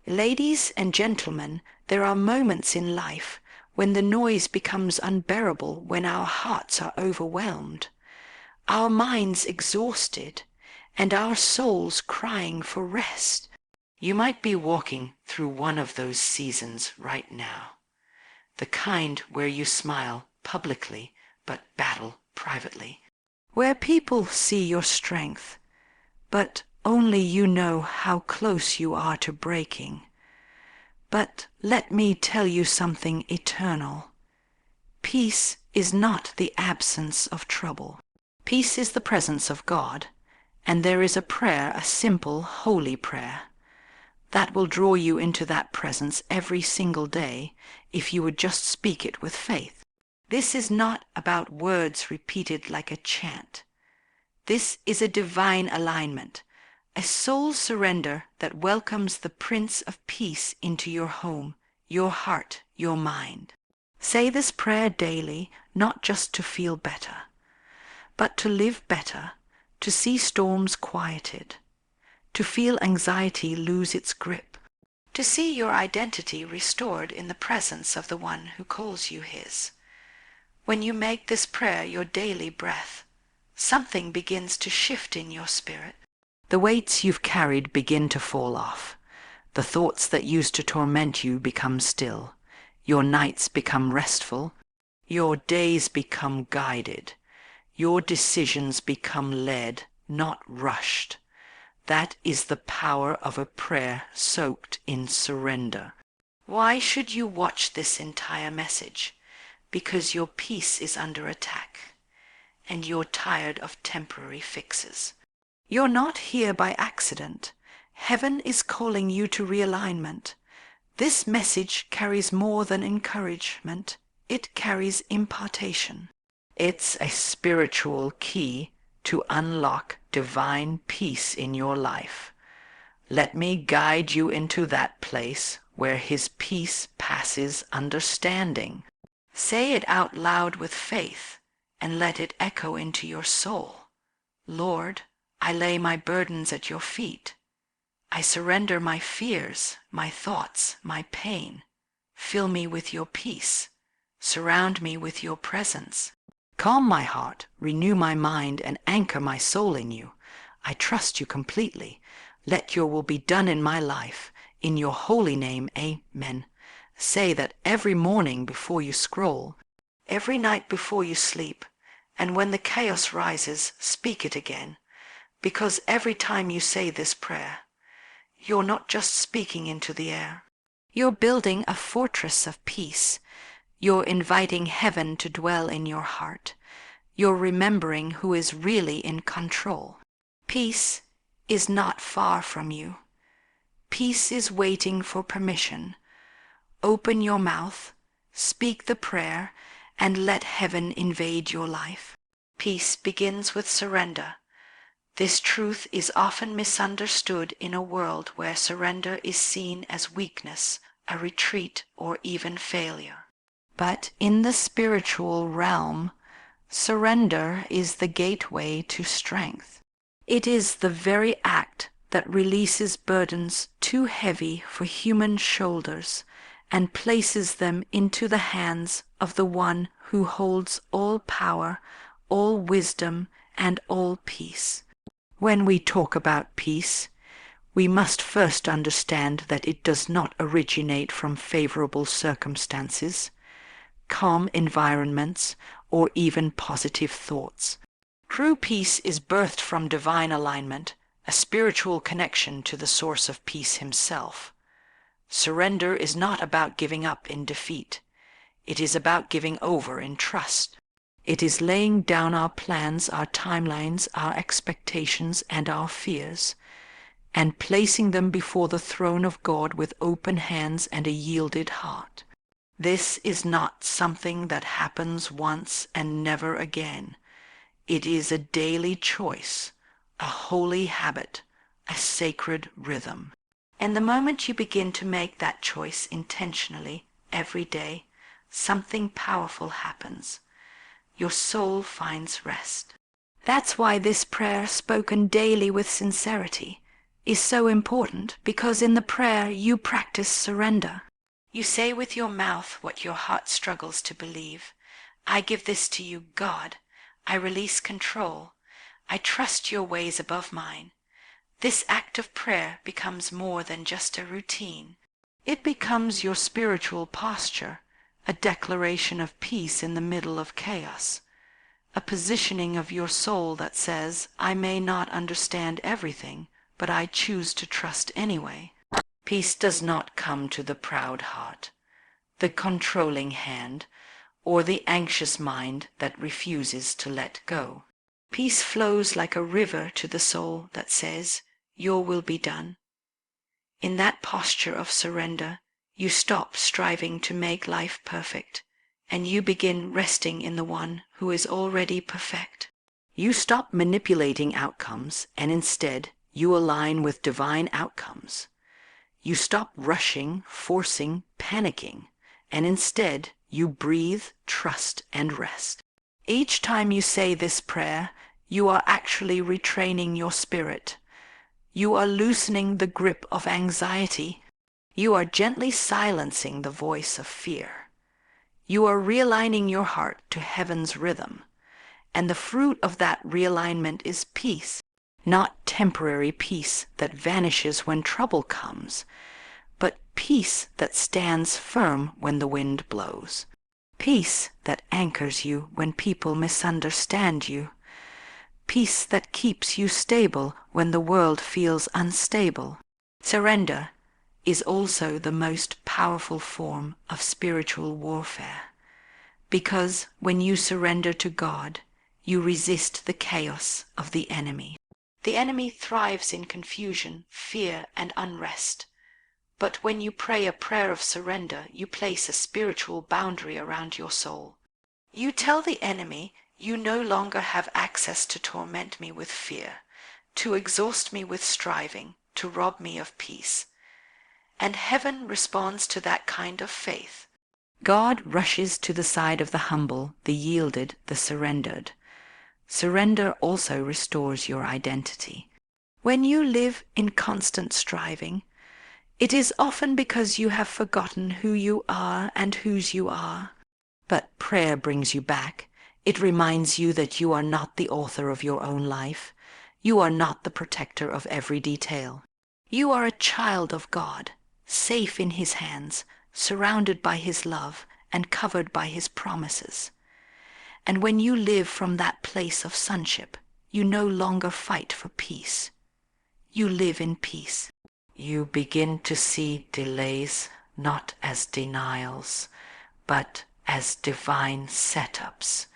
Ladies and gentlemen, there are moments in life when the noise becomes unbearable, when our hearts are overwhelmed, our minds exhausted, and our souls crying for rest. You might be walking through one of those seasons right now, the kind where you smile publicly but battle privately, where people see your strength, but only you know how close you are to breaking. But let me tell you something eternal. Peace is not the absence of trouble. Peace is the presence of God, and there is a prayer, a simple, holy prayer, that will draw you into that presence every single day if you would just speak it with faith. This is not about words repeated like a chant. This is a divine alignment, a soul surrender that welcomes the Prince of Peace into your home, your heart, your mind. Say this prayer daily, not just to feel better, but to live better, to see storms quieted, to feel anxiety lose its grip, to see your identity restored in the presence of the one who calls you his. When you make this prayer your daily breath, something begins to shift in your spirit. The weights you've carried begin to fall off. The thoughts that used to torment you become still. Your nights become restful. Your days become guided. Your decisions become led, not rushed. That is the power of a prayer soaked in surrender. Why should you watch this entire message? Because your peace is under attack, and you're tired of temporary fixes. You're not here by accident. Heaven is calling you to realignment. This message carries more than encouragement. It carries impartation. It's a spiritual key to unlock divine peace in your life. Let me guide you into that place where His peace passes understanding. Say it out loud with faith and let it echo into your soul. Lord, I lay my burdens at your feet. I surrender my fears, my thoughts, my pain. Fill me with your peace. Surround me with your presence. Calm my heart, renew my mind, and anchor my soul in you. I trust you completely. Let your will be done in my life. In your holy name, amen. Say that every morning before you scroll, every night before you sleep, and when the chaos rises, speak it again. Because every time you say this prayer, you're not just speaking into the air. You're building a fortress of peace. You're inviting heaven to dwell in your heart. You're remembering who is really in control. Peace is not far from you. Peace is waiting for permission. Open your mouth, speak the prayer, and let heaven invade your life. Peace begins with surrender. This truth is often misunderstood in a world where surrender is seen as weakness, a retreat, or even failure. But in the spiritual realm, surrender is the gateway to strength. It is the very act that releases burdens too heavy for human shoulders and places them into the hands of the one who holds all power, all wisdom, and all peace. When we talk about peace, we must first understand that it does not originate from favorable circumstances, calm environments, or even positive thoughts. True peace is birthed from divine alignment, a spiritual connection to the source of peace himself. Surrender is not about giving up in defeat. It is about giving over in trust. It is laying down our plans, our timelines, our expectations, and our fears, and placing them before the throne of God with open hands and a yielded heart. This is not something that happens once and never again. It is a daily choice, a holy habit, a sacred rhythm. And the moment you begin to make that choice intentionally every day, something powerful happens. Your soul finds rest. That's why this prayer, spoken daily with sincerity, is so important because in the prayer you practice surrender. You say with your mouth what your heart struggles to believe. I give this to you, God. I release control. I trust your ways above mine. This act of prayer becomes more than just a routine. It becomes your spiritual posture, a declaration of peace in the middle of chaos, a positioning of your soul that says, I may not understand everything, but I choose to trust anyway. Peace does not come to the proud heart, the controlling hand, or the anxious mind that refuses to let go. Peace flows like a river to the soul that says, your will be done. In that posture of surrender, you stop striving to make life perfect, and you begin resting in the one who is already perfect. You stop manipulating outcomes, and instead you align with divine outcomes. You stop rushing, forcing, panicking, and instead you breathe, trust, and rest. Each time you say this prayer, you are actually retraining your spirit. You are loosening the grip of anxiety. You are gently silencing the voice of fear. You are realigning your heart to heaven's rhythm. And the fruit of that realignment is peace, not temporary peace that vanishes when trouble comes, but peace that stands firm when the wind blows. Peace that anchors you when people misunderstand you. Peace that keeps you stable when the world feels unstable. Surrender is also the most powerful form of spiritual warfare, because when you surrender to God, you resist the chaos of the enemy. The enemy thrives in confusion, fear, and unrest. But when you pray a prayer of surrender, you place a spiritual boundary around your soul. You tell the enemy, you no longer have access to torment me with fear, to exhaust me with striving, to rob me of peace. And heaven responds to that kind of faith. God rushes to the side of the humble, the yielded, the surrendered. Surrender also restores your identity. When you live in constant striving, it is often because you have forgotten who you are and whose you are. But prayer brings you back. It reminds you that you are not the author of your own life. You are not the protector of every detail. You are a child of God, safe in His hands, surrounded by His love, and covered by His promises. And when you live from that place of sonship, you no longer fight for peace. You live in peace. You begin to see delays not as denials, but as divine setups.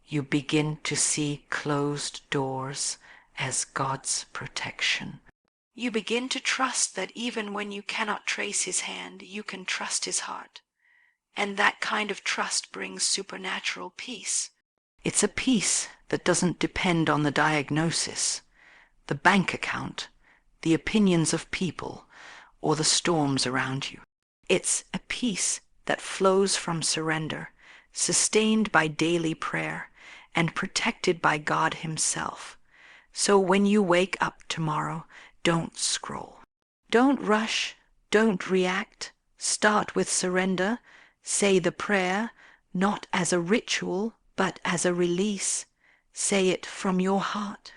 You begin to see closed doors as God's protection. You begin to trust that even when you cannot trace His hand, you can trust His heart. And that kind of trust brings supernatural peace. It's a peace that doesn't depend on the diagnosis, the bank account, the opinions of people, or the storms around you. It's a peace that flows from surrender, sustained by daily prayer, and protected by God Himself. So when you wake up tomorrow, don't scroll. Don't rush. Don't react. Start with surrender. Say the prayer, not as a ritual, but as a release. Say it from your heart.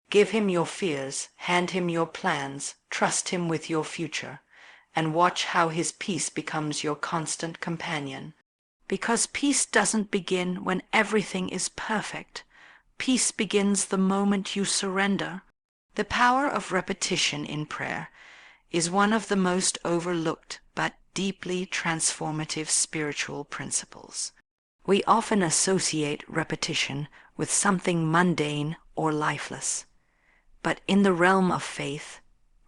Give Him your fears, hand Him your plans, trust Him with your future, and watch how His peace becomes your constant companion. Because peace doesn't begin when everything is perfect. Peace begins the moment you surrender. The power of repetition in prayer is one of the most overlooked but deeply transformative spiritual principles. We often associate repetition with something mundane or lifeless. But in the realm of faith,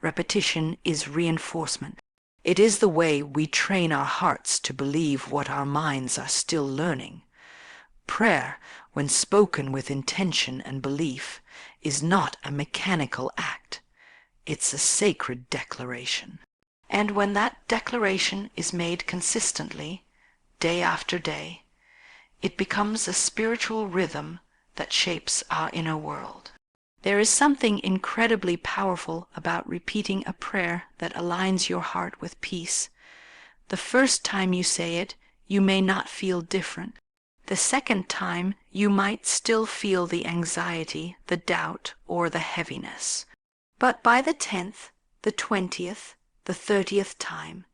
repetition is reinforcement. It is the way we train our hearts to believe what our minds are still learning. Prayer, when spoken with intention and belief, is not a mechanical act. It's a sacred declaration. And when that declaration is made consistently, day after day, it becomes a spiritual rhythm that shapes our inner world. There is something incredibly powerful about repeating a prayer that aligns your heart with peace. The first time you say it, you may not feel different. The second time, you might still feel the anxiety, the doubt, or the heaviness. But by the 10th, the 20th, the 30th time,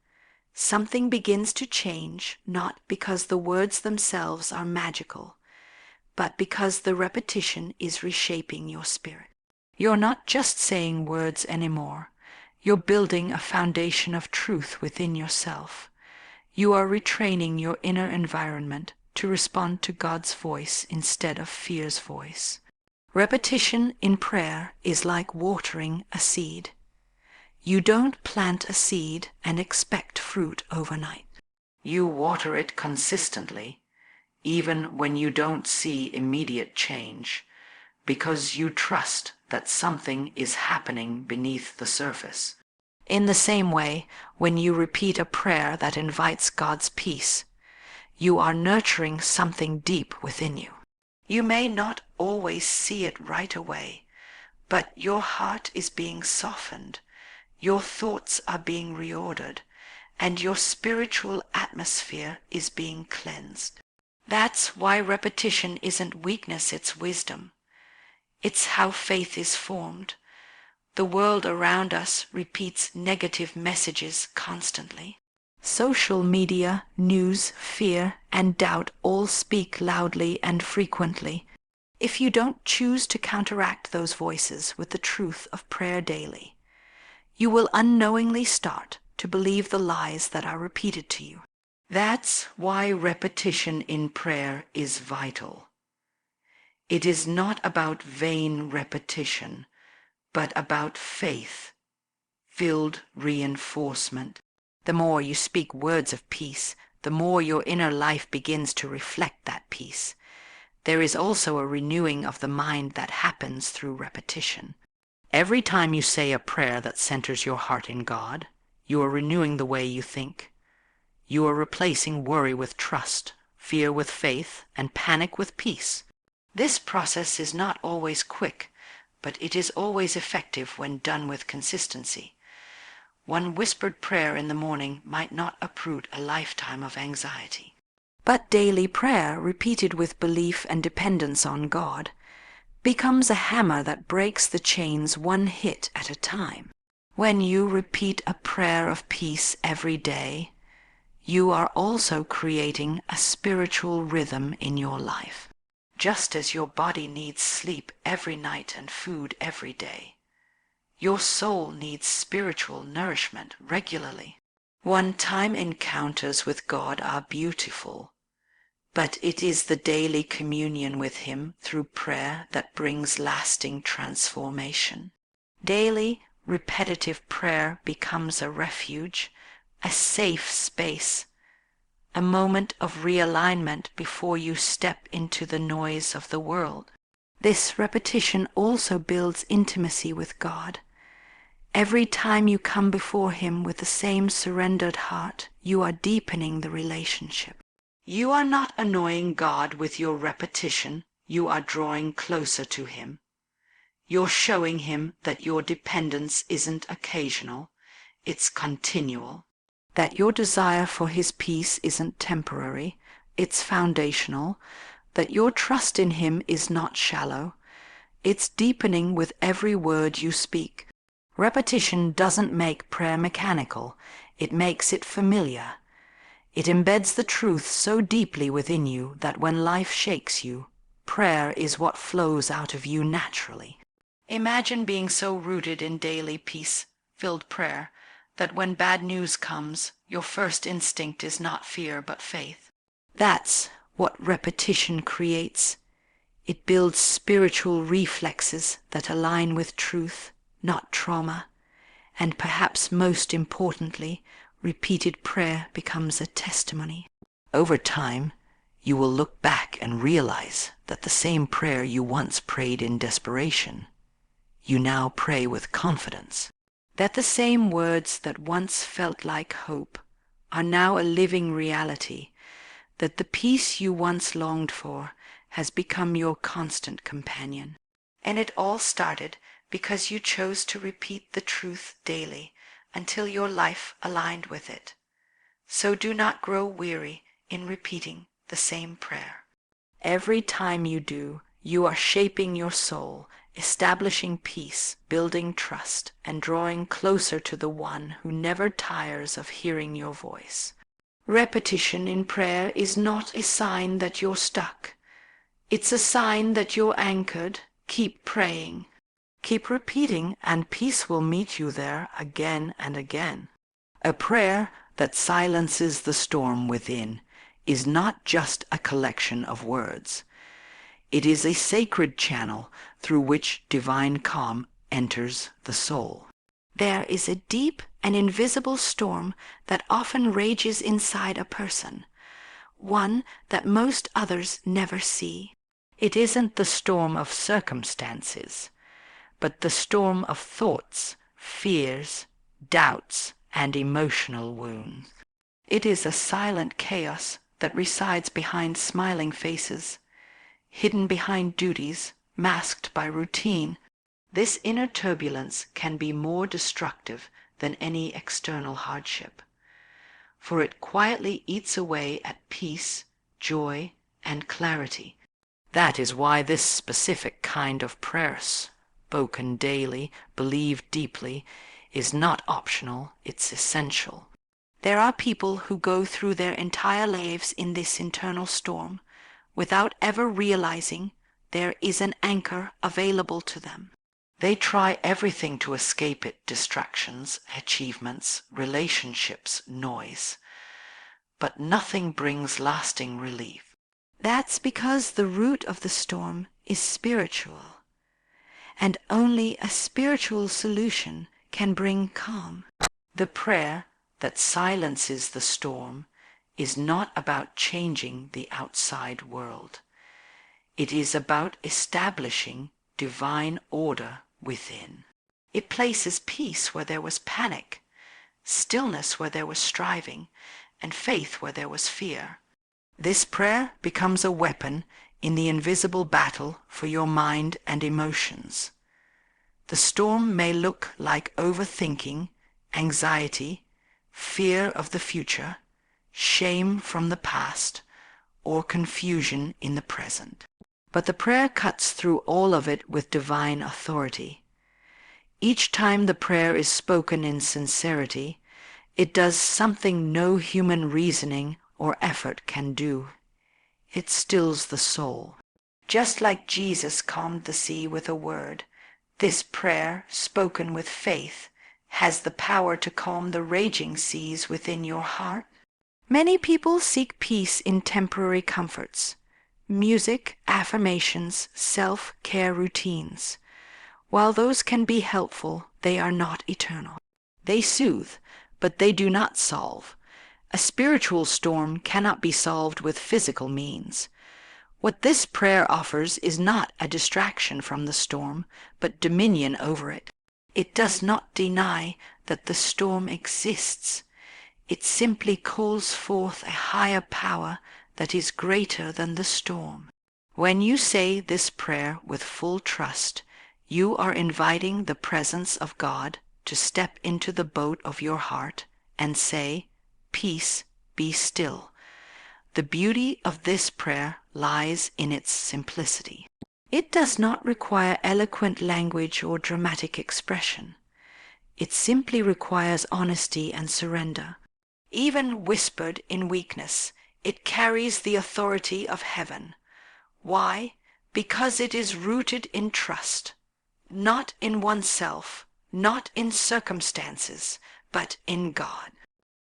something begins to change, not because the words themselves are magical, but because the repetition is reshaping your spirit. You're not just saying words anymore. You're building a foundation of truth within yourself. You are retraining your inner environment to respond to God's voice instead of fear's voice. Repetition in prayer is like watering a seed. You don't plant a seed and expect fruit overnight. You water it consistently, even when you don't see immediate change, because you trust that something is happening beneath the surface. In the same way, when you repeat a prayer that invites God's peace, you are nurturing something deep within you. You may not always see it right away, but your heart is being softened, your thoughts are being reordered, and your spiritual atmosphere is being cleansed. That's why repetition isn't weakness, it's wisdom. It's how faith is formed. The world around us repeats negative messages constantly. Social media, news, fear, and doubt all speak loudly and frequently. If you don't choose to counteract those voices with the truth of prayer daily, you will unknowingly start to believe the lies that are repeated to you. That's why repetition in prayer is vital. It is not about vain repetition, but about faith-filled reinforcement. The more you speak words of peace, the more your inner life begins to reflect that peace. There is also a renewing of the mind that happens through repetition. Every time you say a prayer that centers your heart in God, you are renewing the way you think. You are replacing worry with trust, fear with faith, and panic with peace. This process is not always quick, but it is always effective when done with consistency. One whispered prayer in the morning might not uproot a lifetime of anxiety. But daily prayer, repeated with belief and dependence on God, becomes a hammer that breaks the chains one hit at a time. When you repeat a prayer of peace every day, you are also creating a spiritual rhythm in your life. Just as your body needs sleep every night and food every day, your soul needs spiritual nourishment regularly. One-time encounters with God are beautiful, but it is the daily communion with Him through prayer that brings lasting transformation. Daily, repetitive prayer becomes a refuge, a safe space, a moment of realignment before you step into the noise of the world. This repetition also builds intimacy with God. Every time you come before Him with the same surrendered heart, you are deepening the relationship. You are not annoying God with your repetition, you are drawing closer to Him. You're showing Him that your dependence isn't occasional, it's continual. That your desire for His peace isn't temporary, it's foundational. That your trust in Him is not shallow, it's deepening with every word you speak. Repetition doesn't make prayer mechanical, it makes it familiar. It embeds the truth so deeply within you that when life shakes you, prayer is what flows out of you naturally. Imagine being so rooted in daily peace-filled prayer that when bad news comes, your first instinct is not fear but faith. That's what repetition creates. It builds spiritual reflexes that align with truth, not trauma. And perhaps most importantly, repeated prayer becomes a testimony. Over time, you will look back and realize that the same prayer you once prayed in desperation, you now pray with confidence. That the same words that once felt like hope are now a living reality. That the peace you once longed for has become your constant companion. And it all started because you chose to repeat the truth daily until your life aligned with it. So do not grow weary in repeating the same prayer. Every time you do, you are shaping your soul, establishing peace, building trust, and drawing closer to the one who never tires of hearing your voice. Repetition in prayer is not a sign that you're stuck. It's a sign that you're anchored. Keep praying. Keep repeating, and peace will meet you there again and again. A prayer that silences the storm within is not just a collection of words. It is a sacred channel through which divine calm enters the soul. There is a deep and invisible storm that often rages inside a person, one that most others never see. It isn't the storm of circumstances, but the storm of thoughts, fears, doubts, and emotional wounds. It is a silent chaos that resides behind smiling faces, hidden behind duties, masked by routine. This inner turbulence can be more destructive than any external hardship, for it quietly eats away at peace, joy, and clarity. That is why this specific kind of prayer, spoken daily, believed deeply, is not optional, it's essential. There are people who go through their entire lives in this internal storm without ever realizing there is an anchor available to them. They try everything to escape it: distractions, achievements, relationships, noise. But nothing brings lasting relief. That's because the root of the storm is spiritual, and only a spiritual solution can bring calm. The prayer that silences the storm is not about changing the outside world. It is about establishing divine order within. It places peace where there was panic, stillness where there was striving, and faith where there was fear. This prayer becomes a weapon in the invisible battle for your mind and emotions. The storm may look like overthinking, anxiety, fear of the future, shame from the past, or confusion in the present. But the prayer cuts through all of it with divine authority. Each time the prayer is spoken in sincerity, it does something no human reasoning or effort can do. It stills the soul. Just like Jesus calmed the sea with a word, this prayer, spoken with faith, has the power to calm the raging seas within your heart. Many people seek peace in temporary comforts: music, affirmations, self-care routines. While those can be helpful, they are not eternal. They soothe, but they do not solve. A spiritual storm cannot be solved with physical means. What this prayer offers is not a distraction from the storm, but dominion over it. It does not deny that the storm exists. It simply calls forth a higher power that is greater than the storm. When you say this prayer with full trust, you are inviting the presence of God to step into the boat of your heart and say, "Peace, be still." The beauty of this prayer lies in its simplicity. It does not require eloquent language or dramatic expression. It simply requires honesty and surrender. Even whispered in weakness, it carries the authority of heaven. Why? Because it is rooted in trust, not in oneself, not in circumstances, but in God.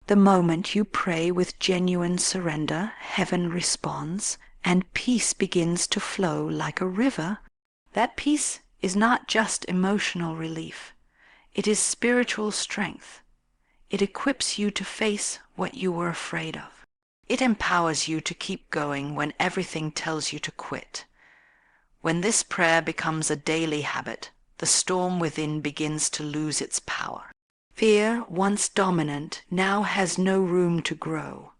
The moment you pray with genuine surrender, heaven responds, and peace begins to flow like a river. That peace is not just emotional relief. It is spiritual strength. It equips you to face what you were afraid of. It empowers you to keep going when everything tells you to quit. When this prayer becomes a daily habit, the storm within begins to lose its power. Fear, once dominant, now has no room to grow.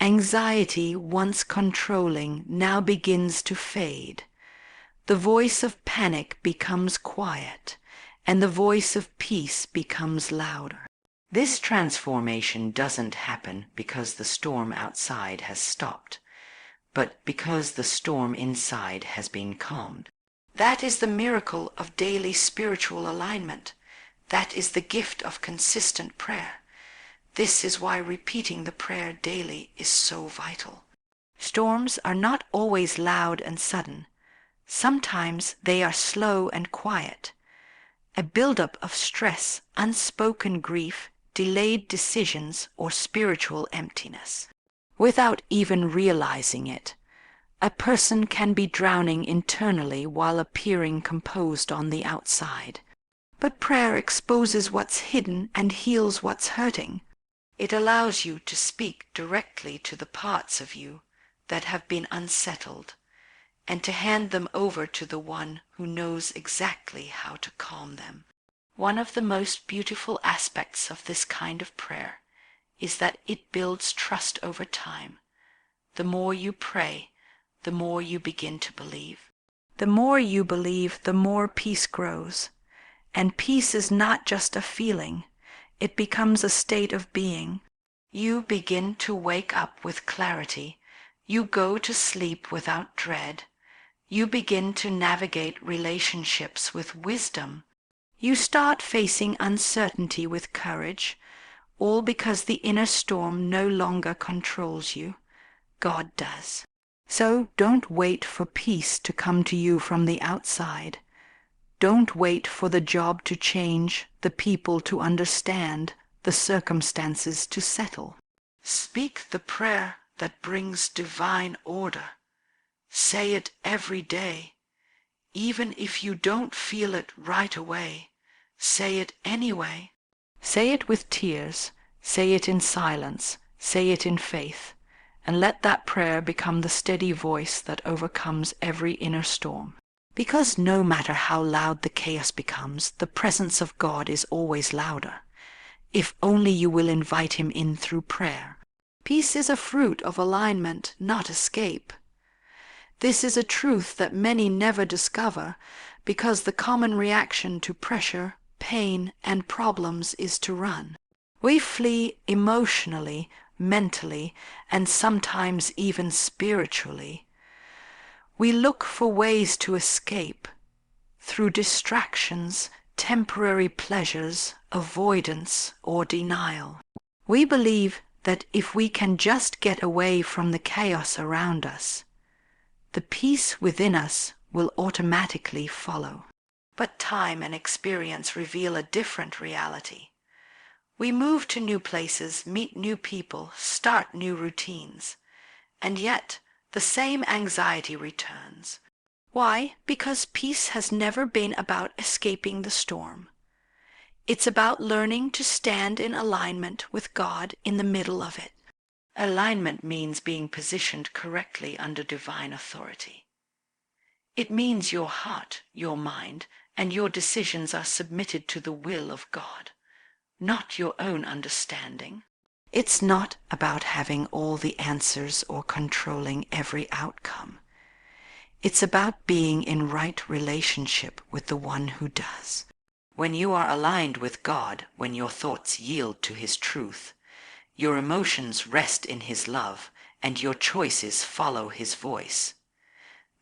Anxiety, once controlling, now begins to fade. The voice of panic becomes quiet, and the voice of peace becomes louder. This transformation doesn't happen because the storm outside has stopped, but because the storm inside has been calmed. That is the miracle of daily spiritual alignment. That is the gift of consistent prayer. This is why repeating the prayer daily is so vital. Storms are not always loud and sudden. Sometimes they are slow and quiet. A buildup of stress, unspoken grief, delayed decisions, or spiritual emptiness. Without even realizing it, a person can be drowning internally while appearing composed on the outside. But prayer exposes what's hidden and heals what's hurting. It allows you to speak directly to the parts of you that have been unsettled, and to hand them over to the one who knows exactly how to calm them. One of the most beautiful aspects of this kind of prayer is that it builds trust over time. The more you pray, the more you begin to believe. The more you believe, the more peace grows. And peace is not just a feeling, it becomes a state of being. You begin to wake up with clarity. You go to sleep without dread. You begin to navigate relationships with wisdom. You start facing uncertainty with courage, all because the inner storm no longer controls you. God does. So don't wait for peace to come to you from the outside. Don't wait for the job to change, the people to understand, the circumstances to settle. Speak the prayer that brings divine order. Say it every day. Even if you don't feel it right away, say it anyway. Say it with tears, say it in silence, say it in faith, and let that prayer become the steady voice that overcomes every inner storm. Because no matter how loud the chaos becomes, the presence of God is always louder, if only you will invite him in through prayer. Peace is a fruit of alignment, not escape. This is a truth that many never discover because the common reaction to pressure, pain, and problems is to run. We flee emotionally, mentally, and sometimes even spiritually. We look for ways to escape through distractions, temporary pleasures, avoidance, or denial. We believe that if we can just get away from the chaos around us, the peace within us will automatically follow. But time and experience reveal a different reality. We move to new places, meet new people, start new routines, and yet the same anxiety returns. Why? Because peace has never been about escaping the storm. It's about learning to stand in alignment with God in the middle of it. Alignment means being positioned correctly under divine authority. It means your heart, your mind, and your decisions are submitted to the will of God, not your own understanding. It's not about having all the answers or controlling every outcome. It's about being in right relationship with the one who does. When you are aligned with God, when your thoughts yield to his truth, your emotions rest in his love, and your choices follow his voice,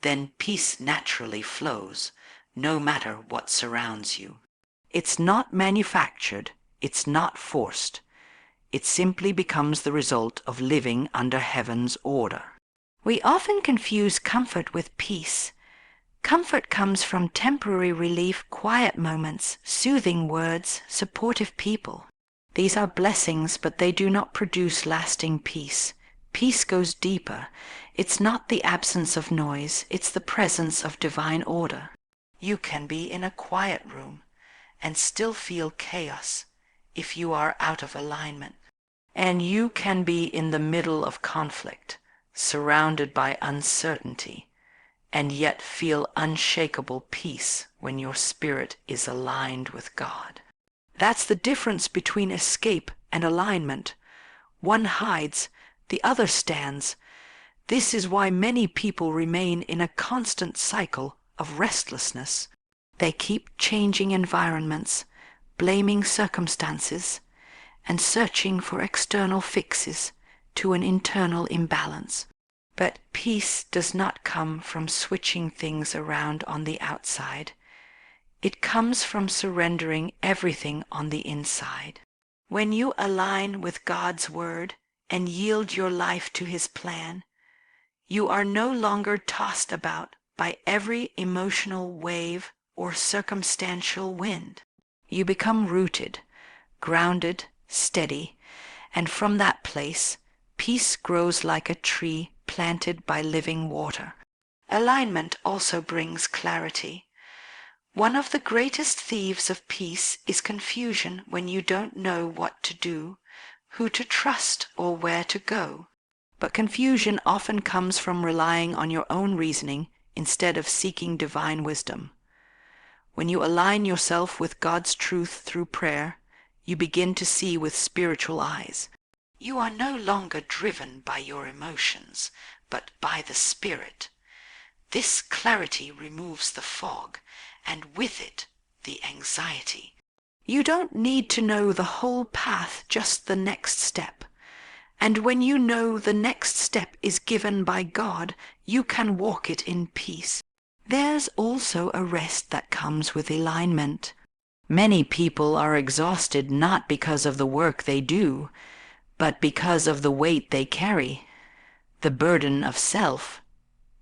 then peace naturally flows, no matter what surrounds you. It's not manufactured, it's not forced. It simply becomes the result of living under heaven's order. We often confuse comfort with peace. Comfort comes from temporary relief, quiet moments, soothing words, supportive people. These are blessings, but they do not produce lasting peace. Peace goes deeper. It's not the absence of noise, it's the presence of divine order. You can be in a quiet room and still feel chaos if you are out of alignment. And you can be in the middle of conflict, surrounded by uncertainty, and yet feel unshakable peace when your spirit is aligned with God. That's the difference between escape and alignment. One hides, the other stands. This is why many people remain in a constant cycle of restlessness. They keep changing environments, blaming circumstances, and searching for external fixes to an internal imbalance. But peace does not come from switching things around on the outside. It comes from surrendering everything on the inside. When you align with God's word and yield your life to His plan, you are no longer tossed about by every emotional wave or circumstantial wind. You become rooted, grounded, steady, and from that place, peace grows like a tree planted by living water. Alignment also brings clarity. One of the greatest thieves of peace is confusion when you don't know what to do, who to trust, or where to go. But confusion often comes from relying on your own reasoning instead of seeking divine wisdom. When you align yourself with God's truth through prayer, you begin to see with spiritual eyes. You are no longer driven by your emotions, but by the Spirit. This clarity removes the fog, and with it, the anxiety. You don't need to know the whole path, just the next step. And when you know the next step is given by God, you can walk it in peace. There's also a rest that comes with alignment. Many people are exhausted not because of the work they do, but because of the weight they carry, the burden of self,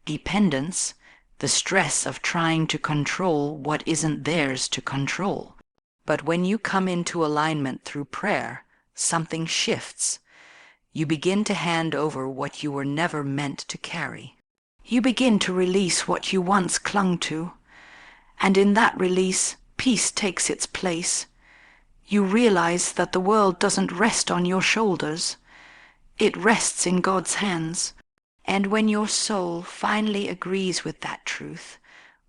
dependence, the stress of trying to control what isn't theirs to control. But when you come into alignment through prayer, something shifts. You begin to hand over what you were never meant to carry. You begin to release what you once clung to, and in that release, peace takes its place. You realize that the world doesn't rest on your shoulders. It rests in God's hands. And when your soul finally agrees with that truth,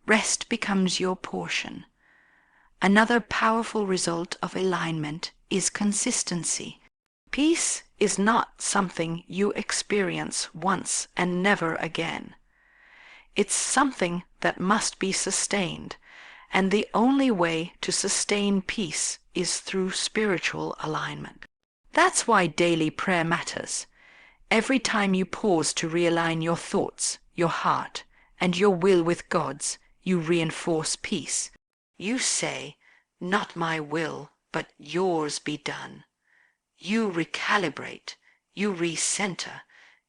rest becomes your portion. Another powerful result of alignment is consistency. Peace is not something you experience once and never again. It's something that must be sustained, and the only way to sustain peace is through spiritual alignment. That's why daily prayer matters. Every time you pause to realign your thoughts, your heart, and your will with God's, you reinforce peace. You say, "Not my will, but yours be done." You recalibrate, you recenter,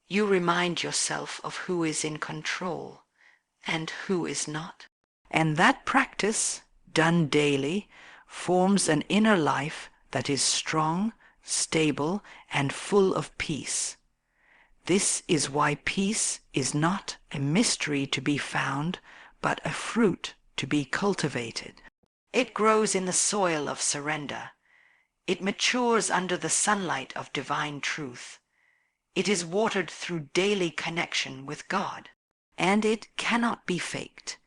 you remind yourself of who is in control and who is not. And that practice, done daily, forms an inner life that is strong, stable, and full of peace. This is why peace is not a mystery to be found, but a fruit to be cultivated. It grows in the soil of surrender. It matures under the sunlight of divine truth. It is watered through daily connection with God. And it cannot be faked.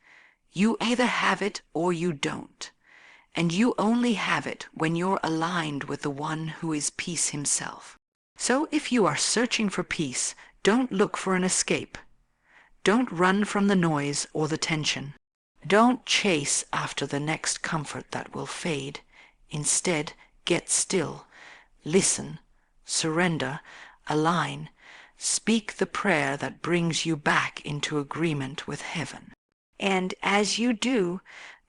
You either have it or you don't. And you only have it when you're aligned with the one who is peace himself. So if you are searching for peace, don't look for an escape. Don't run from the noise or the tension. Don't chase after the next comfort that will fade. Instead, get still, listen, surrender, align, speak the prayer that brings you back into agreement with heaven. And as you do,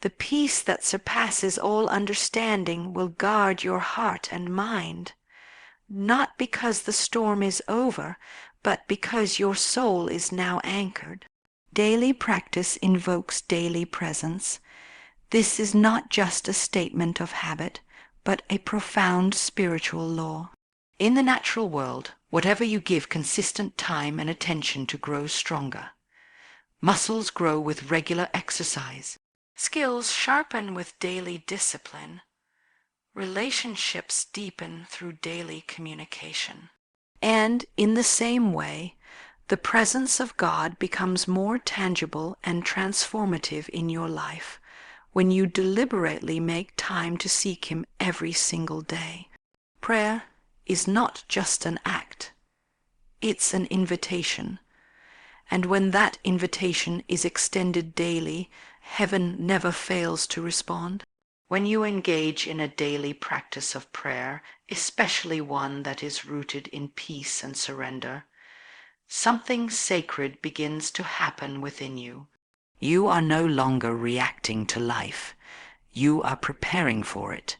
the peace that surpasses all understanding will guard your heart and mind. Not because the storm is over, but because your soul is now anchored. Daily practice invokes daily presence. This is not just a statement of habit, but a profound spiritual law. In the natural world, whatever you give consistent time and attention to grows stronger. Muscles grow with regular exercise. Skills sharpen with daily discipline. Relationships deepen through daily communication. And in the same way, the presence of God becomes more tangible and transformative in your life when you deliberately make time to seek Him every single day. Prayer is not just an act. It's an invitation. And when that invitation is extended daily, heaven never fails to respond. When you engage in a daily practice of prayer, especially one that is rooted in peace and surrender, something sacred begins to happen within you. You are no longer reacting to life. You are preparing for it.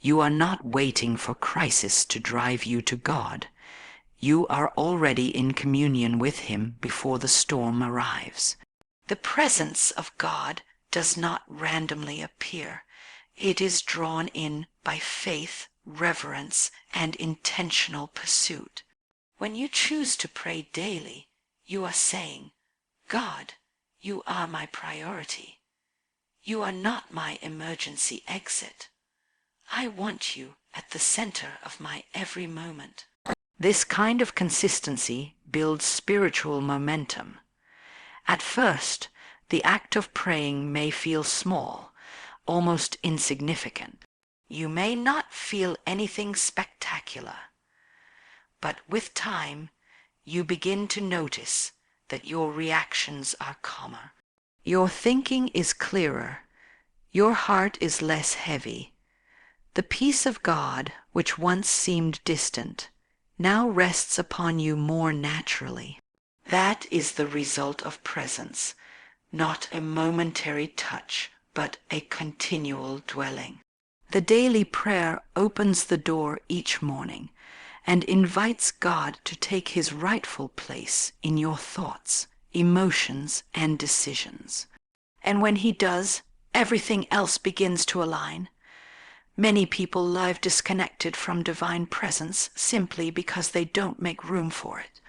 You are not waiting for crisis to drive you to God. You are already in communion with Him before the storm arrives. The presence of God does not randomly appear. It is drawn in by faith, reverence, and intentional pursuit. When you choose to pray daily, you are saying, God, you are my priority. You are not my emergency exit. I want you at the center of my every moment. This kind of consistency builds spiritual momentum. At first, the act of praying may feel small, almost insignificant. You may not feel anything spectacular. But with time, you begin to notice that your reactions are calmer. Your thinking is clearer. Your heart is less heavy. The peace of God, which once seemed distant, now rests upon you more naturally. That is the result of presence, not a momentary touch, but a continual dwelling. The daily prayer opens the door each morning and invites God to take His rightful place in your thoughts, emotions, and decisions. And when He does, everything else begins to align. Many people live disconnected from divine presence simply because they don't make room for it.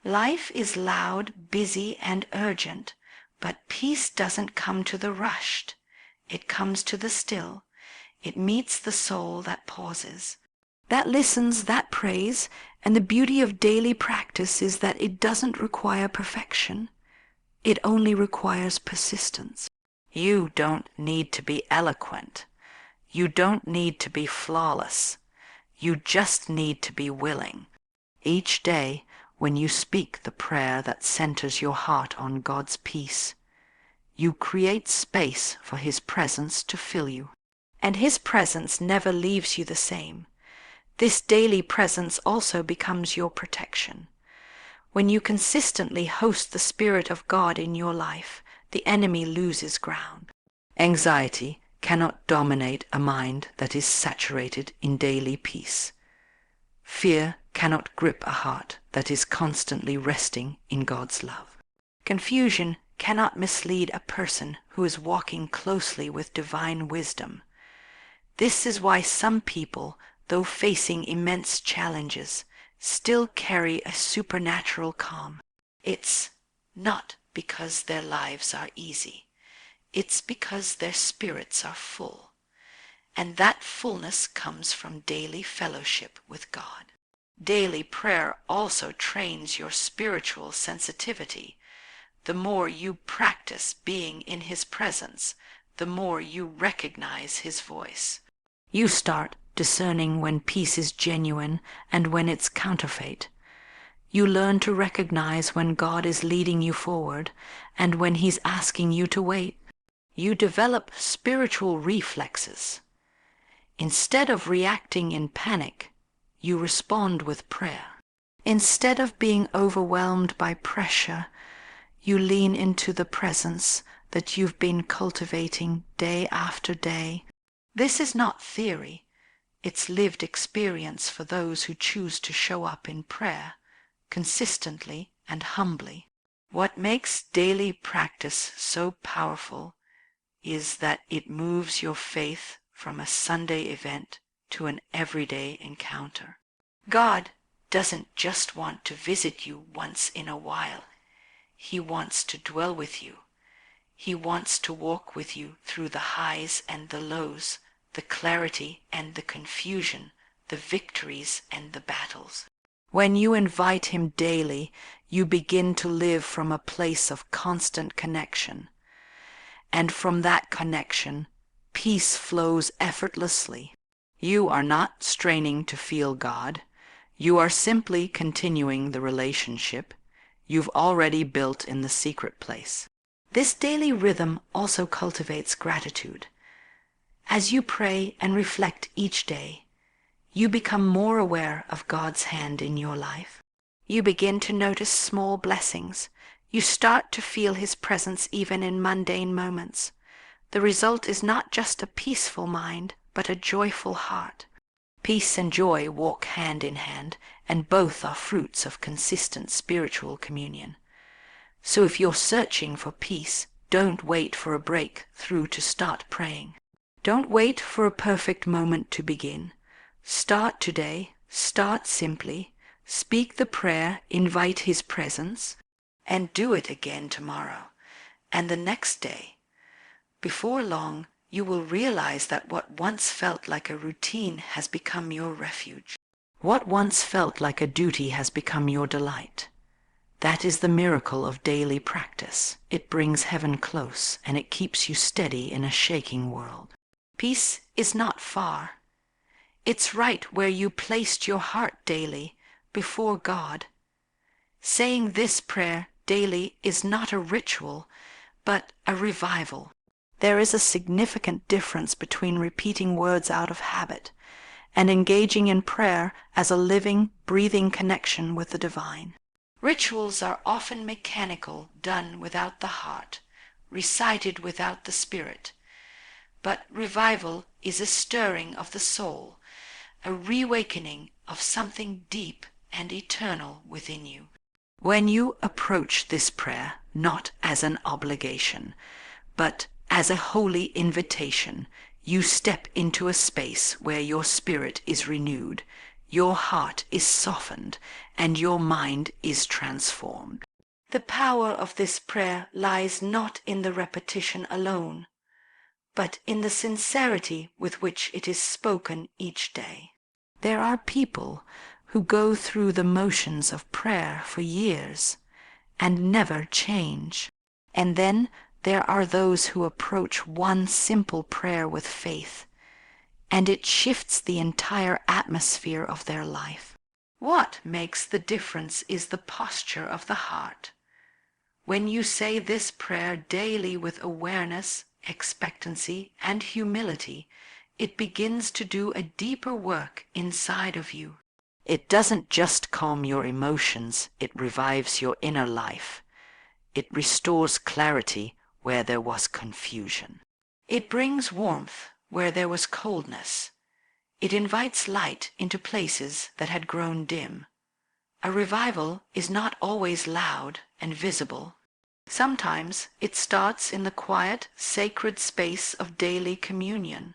Life is loud, busy, and urgent, but peace doesn't come to the rushed. It comes to the still. It meets the soul that pauses, that listens, that prays, and the beauty of daily practice is that it doesn't require perfection. It only requires persistence. You don't need to be eloquent. You don't need to be flawless. You just need to be willing. Each day, when you speak the prayer that centers your heart on God's peace, you create space for His presence to fill you. And His presence never leaves you the same. This daily presence also becomes your protection. When you consistently host the Spirit of God in your life, the enemy loses ground. Anxiety cannot dominate a mind that is saturated in daily peace. Fear cannot grip a heart that is constantly resting in God's love. Confusion cannot mislead a person who is walking closely with divine wisdom. This is why some people, though facing immense challenges, still carry a supernatural calm. It's not because their lives are easy. It's because their spirits are full. And that fullness comes from daily fellowship with God. Daily prayer also trains your spiritual sensitivity. The more you practice being in His presence, the more you recognize His voice. You start discerning when peace is genuine and when it's counterfeit. You learn to recognize when God is leading you forward and when He's asking you to wait. You develop spiritual reflexes. Instead of reacting in panic, you respond with prayer. Instead of being overwhelmed by pressure, you lean into the presence that you've been cultivating day after day. This is not theory. It's lived experience for those who choose to show up in prayer, consistently and humbly. What makes daily practice so powerful is that it moves your faith from a Sunday event to an everyday encounter. God doesn't just want to visit you once in a while. He wants to dwell with you. He wants to walk with you through the highs and the lows, the clarity and the confusion, the victories and the battles. When you invite Him daily, you begin to live from a place of constant connection. And from that connection, peace flows effortlessly. You are not straining to feel God. You are simply continuing the relationship. you've already built in the secret place. This daily rhythm also cultivates gratitude. As you pray and reflect each day, you become more aware of God's hand in your life. You begin to notice small blessings. You start to feel His presence even in mundane moments. The result is not just a peaceful mind, but a joyful heart. Peace and joy walk hand in hand, and both are fruits of consistent spiritual communion. So if you're searching for peace, don't wait for a breakthrough to start praying. Don't wait for a perfect moment to begin. Start today, start simply, speak the prayer, invite His presence, and do it again tomorrow, and the next day. Before long, you will realize that what once felt like a routine has become your refuge. What once felt like a duty has become your delight. That is the miracle of daily practice. It brings heaven close, and it keeps you steady in a shaking world. Peace is not far. It's right where you placed your heart daily before God. Saying this prayer daily is not a ritual, but a revival. There is a significant difference between repeating words out of habit and engaging in prayer as a living, breathing connection with the divine. Rituals are often mechanical, done without the heart, recited without the spirit. But revival is a stirring of the soul, a reawakening of something deep and eternal within you. When you approach this prayer not as an obligation, but as a holy invitation, you step into a space where your spirit is renewed, your heart is softened, and your mind is transformed. The power of this prayer lies not in the repetition alone, but in the sincerity with which it is spoken each day. There are people who go through the motions of prayer for years and never change. And then there are those who approach one simple prayer with faith, and it shifts the entire atmosphere of their life. What makes the difference is the posture of the heart. When you say this prayer daily with awareness, expectancy, and humility, it begins to do a deeper work inside of you. It doesn't just calm your emotions, it revives your inner life. It restores clarity where there was confusion. It brings warmth where there was coldness. It invites light into places that had grown dim. A revival is not always loud and visible. Sometimes it starts in the quiet, sacred space of daily communion.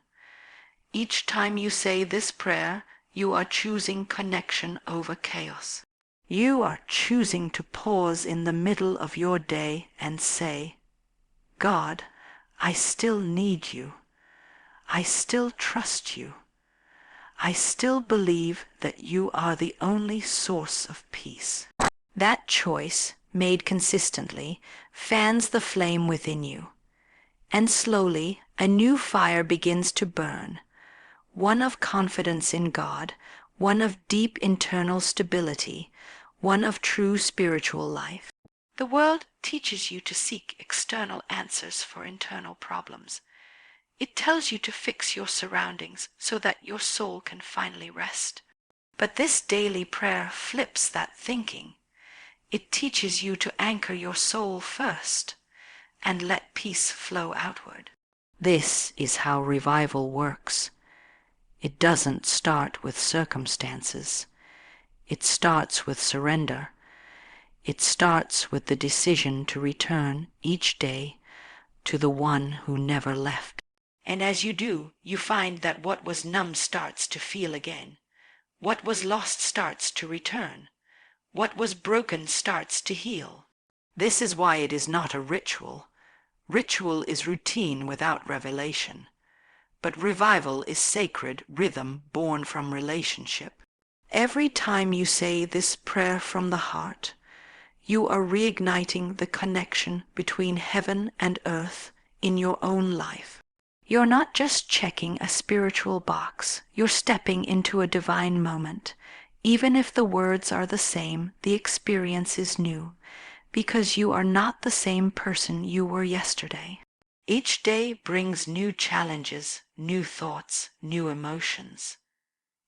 Each time you say this prayer, you are choosing connection over chaos. You are choosing to pause in the middle of your day and say, God, I still need you. I still trust you. I still believe that you are the only source of peace. That choice, made consistently, fans the flame within you, and slowly a new fire begins to burn, one of confidence in God, one of deep internal stability, one of true spiritual life. The world teaches you to seek external answers for internal problems. It tells you to fix your surroundings so that your soul can finally rest. But this daily prayer flips that thinking. It teaches you to anchor your soul first and let peace flow outward. This is how revival works. It doesn't start with circumstances. It starts with surrender. It starts with the decision to return each day to the one who never left. And as you do, you find that what was numb starts to feel again. What was lost starts to return. What was broken starts to heal. This is why it is not a ritual. Ritual is routine without revelation. But revival is sacred rhythm born from relationship. Every time you say this prayer from the heart, you are reigniting the connection between heaven and earth in your own life. You're not just checking a spiritual box. You're stepping into a divine moment, Even if the words are the same, the experience is new, because you are not the same person you were yesterday. Each day brings new challenges, new thoughts, new emotions.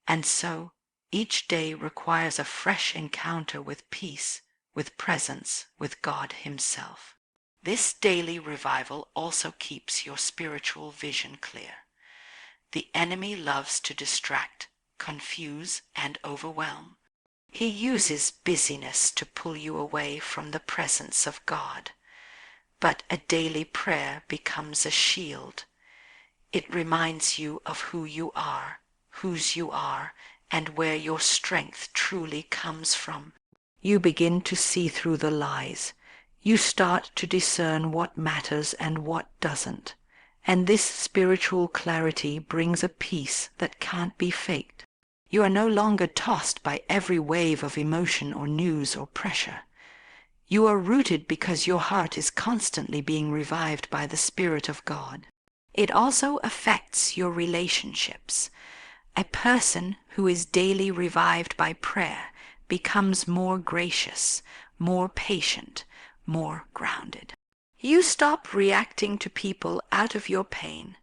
And so, each day requires a fresh encounter with peace, with presence, with God Himself. This daily revival also keeps your spiritual vision clear. The enemy loves to distract, confuse, and overwhelm. He uses busyness to pull you away from the presence of God. But a daily prayer becomes a shield. It reminds you of who you are, whose you are, and where your strength truly comes from. You begin to see through the lies. You start to discern what matters and what doesn't. And this spiritual clarity brings a peace that can't be faked. You are no longer tossed by every wave of emotion or news or pressure. You are rooted because your heart is constantly being revived by the Spirit of God. It also affects your relationships. A person who is daily revived by prayer becomes more gracious, more patient, more grounded. You stop reacting to people out of your pain,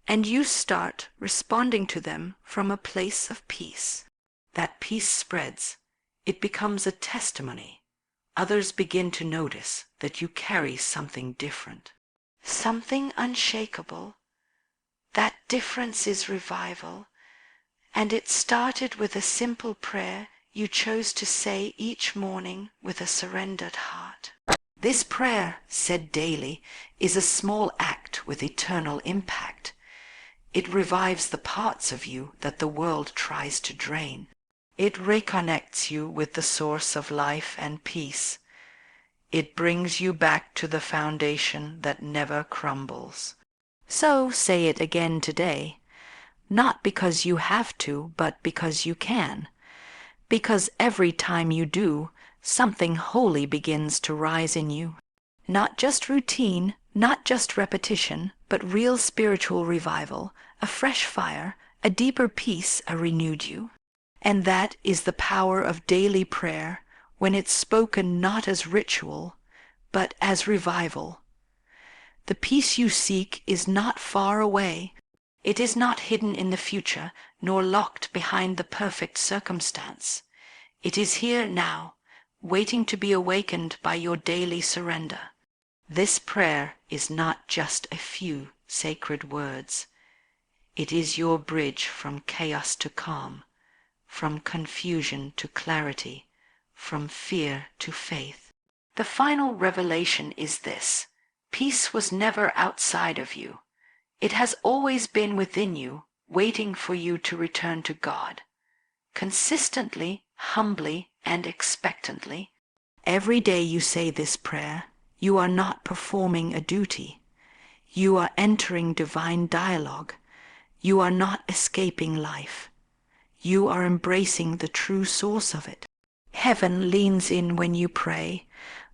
and you start responding to them from a place of peace. That peace spreads. It becomes a testimony. Others begin to notice that you carry something different, something unshakable. That difference is revival, and it started with a simple prayer you chose to say each morning with a surrendered heart. This prayer, said daily, is a small act with eternal impact. It revives the parts of you that the world tries to drain. It reconnects you with the source of life and peace. It brings you back to the foundation that never crumbles. So say it again today, not because you have to, but because you can. Because every time you do, something holy begins to rise in you. Not just routine, not just repetition, but real spiritual revival, a fresh fire, a deeper peace, a renewed you. And that is the power of daily prayer when it's spoken not as ritual, but as revival. The peace you seek is not far away. It is not hidden in the future, nor locked behind the perfect circumstance. It is here now, waiting to be awakened by your daily surrender. This prayer is not just a few sacred words. It is your bridge from chaos to calm, from confusion to clarity, from fear to faith. The final revelation is this: peace was never outside of you. It has always been within you, waiting for you to return to God. Consistently, humbly, and expectantly. Every day you say this prayer, you are not performing a duty. You are entering divine dialogue. You are not escaping life. You are embracing the true source of it. Heaven leans in when you pray.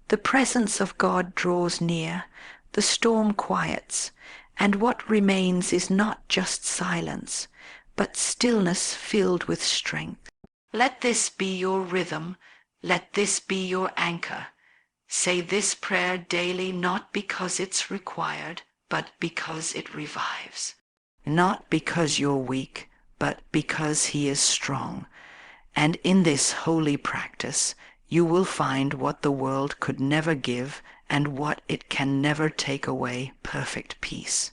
The presence of God draws near. The storm quiets. And what remains is not just silence, but stillness filled with strength. Let this be your rhythm. Let this be your anchor. Say this prayer daily, not because it's required, but because it revives. Not because you're weak, but because He is strong. And in this holy practice, you will find what the world could never give and what it can never take away: perfect peace.